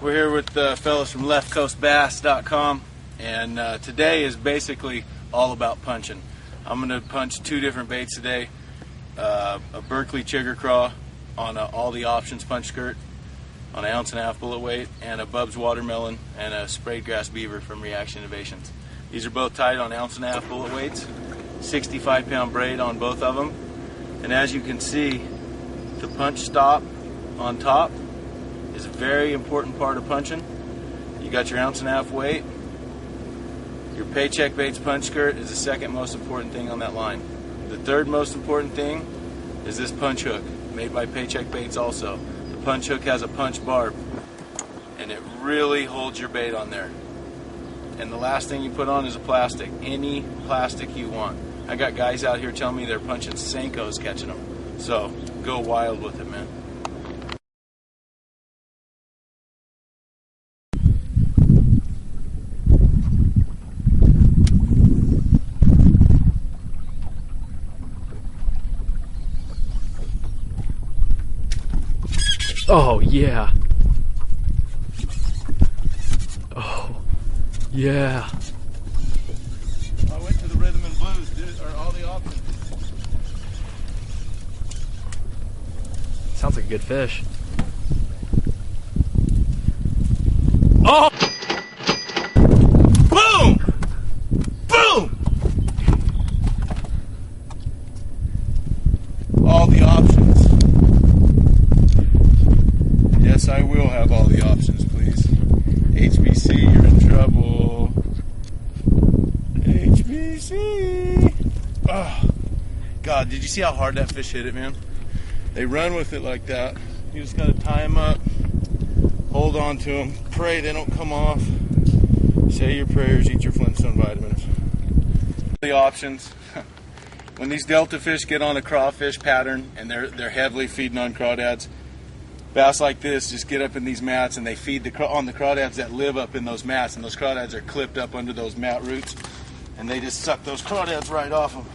We're here with the fellas from leftcoastbass.com, and today is basically all about punching. I'm going to punch two different baits today, a Berkeley chigger craw on a all the options punch skirt on an 1.5 ounce bullet weight, and a Bub's watermelon and a sprayed grass beaver from Reaction Innovations. These are both tied on 1.5 ounce bullet weights, 65 pound braid on both of them, and as you can see, the punch stop on top is a very important part of punching. You got your 1.5 ounce weight. Your Paycheck baits punch skirt is the second most important thing on that line. The third most important thing is this punch hook, made by Paycheck baits also. The punch hook has a punch barb, and it really holds your bait on there. And the last thing you put on is a plastic, any plastic you want. I got guys out here telling me they're punching Senkos catching them. So go wild with it, man. Oh yeah. Oh yeah. I went to the rhythm and blues, dude, or all the options. Sounds like a good fish. Oh! Boom! Boom! All the options. Yes, I will have all the options, please. HBC, you're in trouble. HBC! Oh, God, did you see how hard that fish hit it, man? They run with it like that. You just gotta tie them up, hold on to them, pray they don't come off, say your prayers, eat your Flintstone vitamins. The options. When these delta fish get on a crawfish pattern and they're heavily feeding on crawdads, bass like this just get up in these mats and they feed on the crawdads that live up in those mats, and those crawdads are clipped up under those mat roots, and they just suck those crawdads right off them.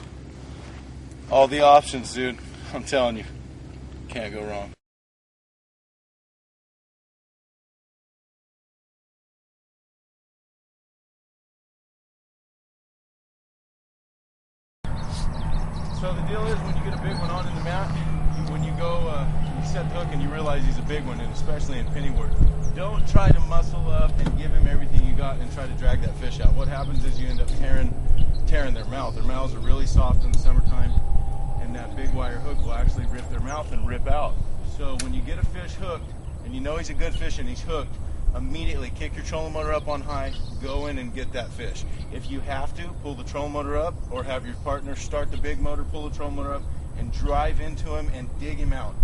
All the options, dude. I'm telling you, can't go wrong. So the deal is, when you get a big one on in the mat, when you go, you set the hook and you realize he's a big one, and especially in penny work, don't try to muscle up and give him everything you got and try to drag that fish out. What happens is you end up tearing their mouth. Their mouths are really soft in the summertime, and that big wire hook will actually rip their mouth and rip out. So when you get a fish hooked and you know he's a good fish and he's hooked, immediately kick your trolling motor up on high, go in and get that fish. If you have to, pull the trolling motor up, or have your partner start the big motor, pull the trolling motor up, and drive into him and dig him out.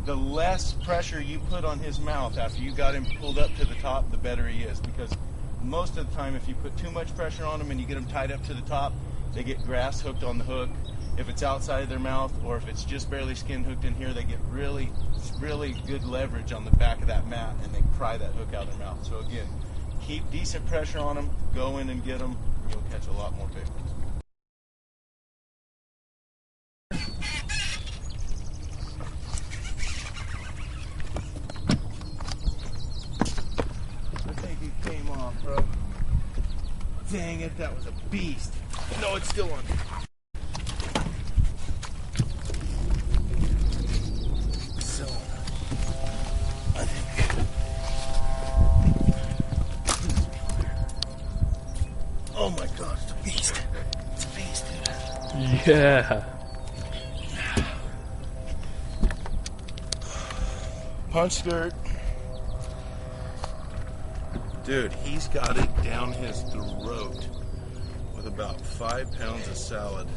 The less pressure you put on his mouth after you got him pulled up to the top, the better he is. Because most of the time, if you put too much pressure on him and you get them tied up to the top, they get grass hooked on the hook. If it's outside of their mouth, or if it's just barely skin hooked in here, they get really good leverage on the back of that mat, and they pry that hook out of their mouth. So again, keep decent pressure on them, go in and get them, and you'll catch a lot more big ones. I think he came off, bro. Dang it, that was a beast. No, it's still on. Oh my God, it's a beast. It's a beast, dude. Yeah. Punch skirt. Dude, he's got it down his throat with about 5 pounds of salad.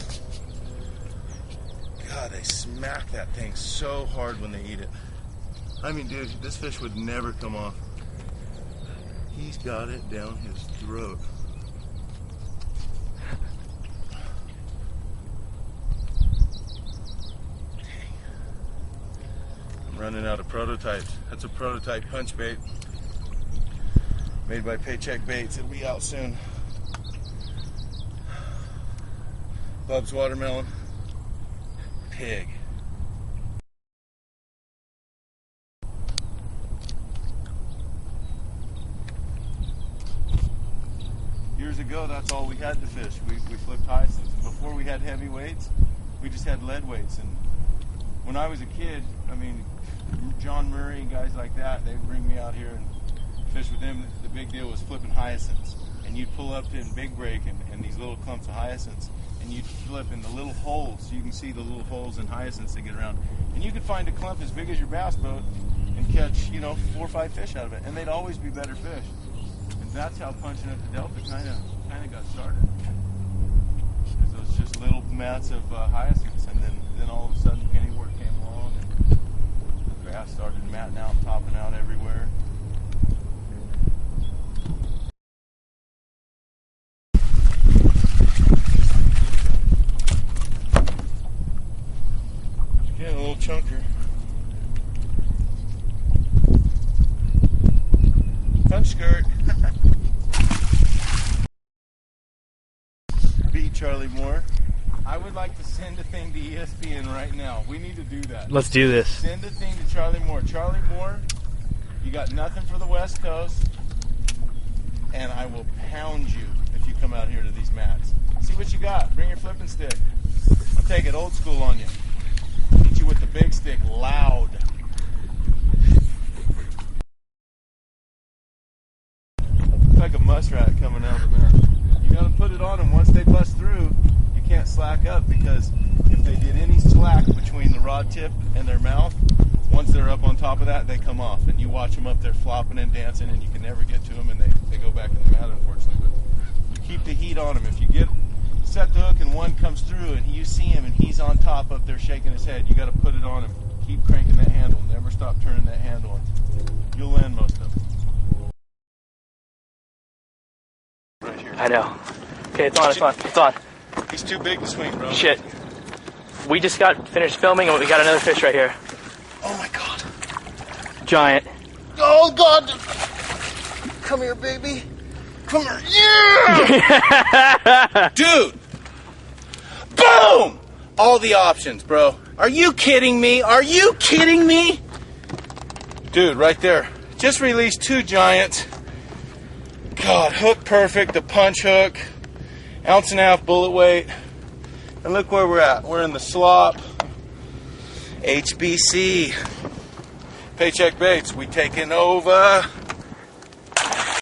God, they smack that thing so hard when they eat it. I mean, dude, this fish would never come off. He's got it down his throat. Running out of prototypes. That's a prototype punch bait made by Paycheck baits. It'll be out soon. Bub's watermelon. Pig. ago, that's all we had to fish. We flipped hyacinths. Before we had heavy weights, we just had lead weights. And when I was a kid, I mean, John Murray and guys like that, they would bring me out here and fish with them. The big deal was flipping hyacinths. And you'd pull up in Big Break and these little clumps of hyacinths, and you'd flip in the little holes. You can see the little holes in hyacinths that get around. And you could find a clump as big as your bass boat and catch, 4 or 5 fish out of it. And they'd always be better fish. And that's how punching up the Delta kind of got started. Because it was just little mats of hyacinths, and then all of a sudden pennyworth came along, and the bass started matting out, popping out everywhere. Yeah, a little chunker. Punch skirt. Beat Charlie Moore. I would like to send a thing to ESPN right now. We need to do that. Let's do this. Send a thing to Charlie Moore. Charlie Moore, you got nothing for the West Coast, and I will pound you if you come out here to these mats. See what you got. Bring your flipping stick. I'll take it old school on you. Hit you with the big stick, loud. It's like a muskrat coming out of the mat. You gotta put it on them. Once they bust through, you can't slack up, because if they get any slack between the rod tip and their mouth, once they're up on top of that, they come off. And you watch them up there flopping and dancing, and you can never get to them, and they go back in the mat, unfortunately. But you keep the heat on them. If you set the hook and one comes through and you see him and he's on top up there shaking his head, you got to put it on him. Keep cranking that handle. Never stop turning that handle, and you'll land most of them. Right here. I know. Okay, it's on, it's on. He's too big to swing, bro. Shit. We just got finished filming and we got another fish right here. Oh my God. Giant. Oh God. Come here, baby. Come here. Yeah! Dude. Boom! All the options, bro. Are you kidding me? Are you kidding me? Dude, right there. Just released 2 giants. God, hook perfect, the punch hook. 1.5 ounce bullet weight. And look where we're at. We're in the slop. HBC. Paycheck baits. We taking over.